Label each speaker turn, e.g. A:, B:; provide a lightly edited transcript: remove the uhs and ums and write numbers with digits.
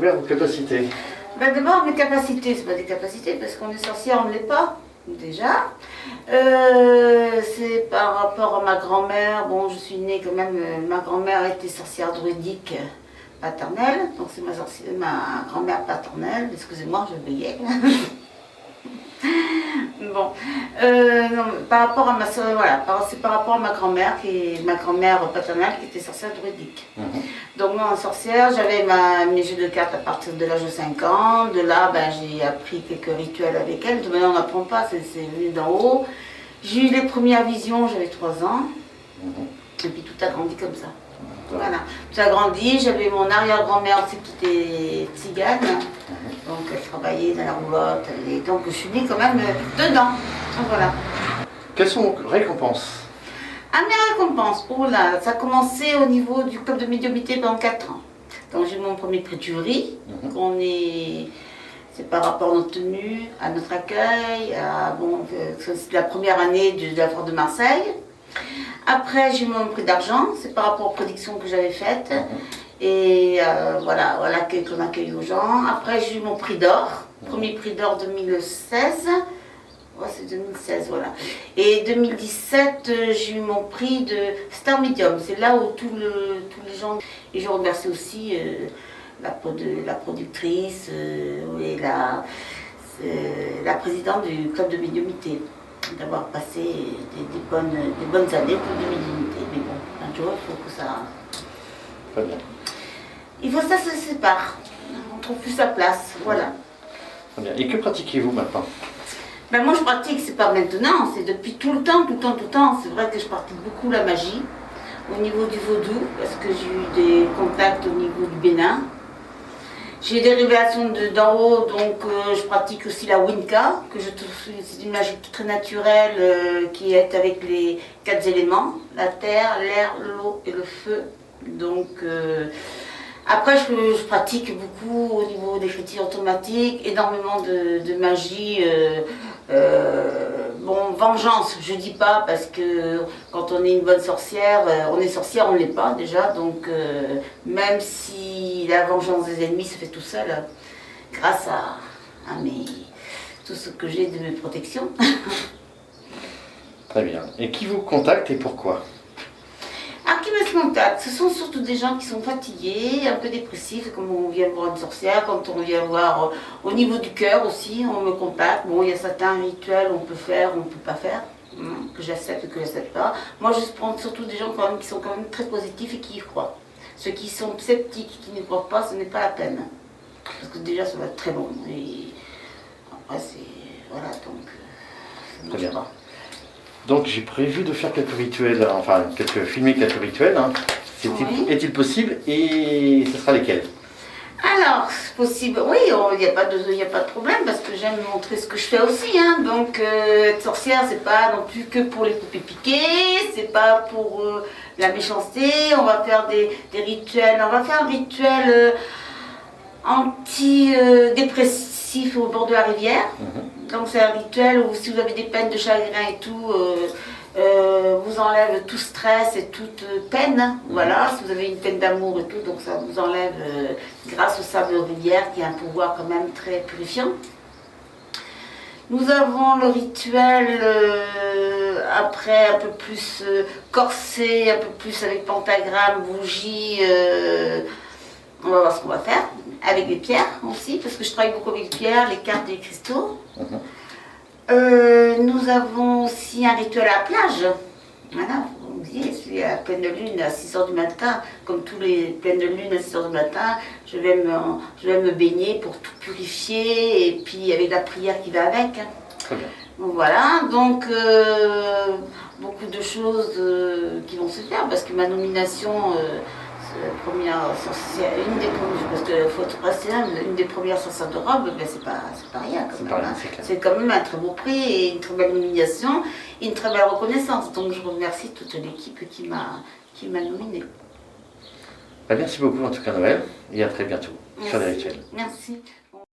A: découvert vos capacités?
B: Ben d'abord, mes capacités, c'est pas des capacités, parce qu'on est sorcière, on ne l'est pas, déjà. C'est par rapport à ma grand-mère. Bon, je suis née quand même, ma grand-mère était sorcière druidique paternelle, donc c'est ma grand-mère paternelle, excusez-moi, je bégayais. Bon, non, par rapport à ma soeur, voilà, c'est par rapport à ma grand-mère, ma grand-mère paternelle qui était sorcière druidique. Donc moi en sorcière, j'avais mes jeux de cartes à partir de l'âge de 5 ans. De là, ben, j'ai appris quelques rituels avec elle. De maintenant, on n'apprend pas, c'est venu d'en haut. J'ai eu les premières visions, j'avais 3 ans. Et puis tout a grandi comme ça. Voilà, tout a grandi. J'avais mon arrière-grand-mère aussi qui était tzigane. Donc elle travaillait dans la roulotte. Donc je suis née quand même dedans. Donc, voilà.
A: Quelles sont vos récompenses?
B: À mes récompenses, oh là, ça a commencé au niveau du club de médiumnité pendant 4 ans. Donc j'ai eu mon premier prix de jury. C'est par rapport à notre tenue, à notre accueil, c'est la première année de la Foire de Marseille. Après, j'ai eu mon prix d'argent, c'est par rapport aux prédictions que j'avais faites. Et voilà l'accueil qu'on accueille aux gens. Après, j'ai eu mon prix d'or, premier prix d'or 2016. Ouais, c'est 2016, voilà. Et 2017, j'ai eu mon prix de Star Medium. C'est là où tous les gens... Et je remercie aussi la productrice et la présidente du club de médiumnité d'avoir passé des bonnes années pour de médiumité. Mais bon, un jour, il faut que ça...
A: Très bien.
B: Il faut que ça se sépare. On ne trouve plus sa place, voilà.
A: Très bien. Et que pratiquez-vous maintenant?
B: Ben moi je pratique, c'est pas maintenant, c'est depuis tout le temps. C'est vrai que je pratique beaucoup la magie, au niveau du vaudou, parce que j'ai eu des contacts au niveau du Bénin. J'ai des révélations d'en haut, donc je pratique aussi la Winka, c'est une magie très naturelle qui est avec les 4 éléments, la terre, l'air, l'eau et le feu. Donc après, je pratique beaucoup au niveau d'écriture automatique, énormément de magie. Bon, vengeance, je dis pas, parce que quand on est une bonne sorcière, on est sorcière, on ne l'est pas déjà. Donc, même si la vengeance des ennemis se fait tout seul, grâce à tout ce que j'ai de mes protections.
A: Très bien. Et qui vous contacte et pourquoi?
B: Alors, qui me contactent, ce sont surtout des gens qui sont fatigués, un peu dépressifs, comme on vient voir une sorcière, quand on vient voir au niveau du cœur aussi, on me contacte. Bon, il y a certains rituels on peut faire, on ne peut pas faire, que j'accepte et que je n'accepte pas. Moi, je prends surtout des gens quand même, qui sont quand même très positifs et qui y croient. Ceux qui sont sceptiques, qui ne croient pas, ce n'est pas la peine. Parce que déjà, ça va être très long. Et après, c'est... Voilà, donc...
A: Très bien. Donc j'ai prévu de faire quelques rituels, enfin filmer quelques rituels.
B: Oui.
A: Est-il possible et ce sera lesquels?
B: Alors, c'est possible, oui, il n'y a pas de problème parce que j'aime montrer ce que je fais aussi. Donc, être sorcière, c'est pas non plus que pour les poupées piquées, c'est pas pour la méchanceté. On va faire des rituels, on va faire un rituel anti-dépressif au bord de la rivière. Donc c'est un rituel où si vous avez des peines de chagrin et tout, vous enlève tout stress et toute peine. Voilà, si vous avez une peine d'amour et tout, donc ça vous enlève grâce au sable de rivière qui a un pouvoir quand même très purifiant. Nous avons le rituel après un peu plus corsé, un peu plus avec pentagramme, bougie. On va voir ce qu'on va faire, avec des pierres aussi, parce que je travaille beaucoup avec les pierres, les cartes et les cristaux. Nous avons aussi un rituel à la plage. Voilà, vous me dites, je suis à pleine de lune à 6 h du matin, comme tous les pleines de lune à 6 h du matin, je vais me baigner pour tout purifier, et puis avec la prière qui va avec.
A: Très bien.
B: Donc voilà, donc beaucoup de choses qui vont se faire, parce que ma nomination... première sorcière, une des premières, parce que faut être patient, une des premières sorcières de robe, ben c'est pas rien quand même. C'est quand même un très beau prix et une très belle nomination et une très belle reconnaissance. Donc je remercie toute l'équipe qui m'a nominée.
A: Merci beaucoup en tout cas Noël et à très bientôt sur les rituels.
B: Merci.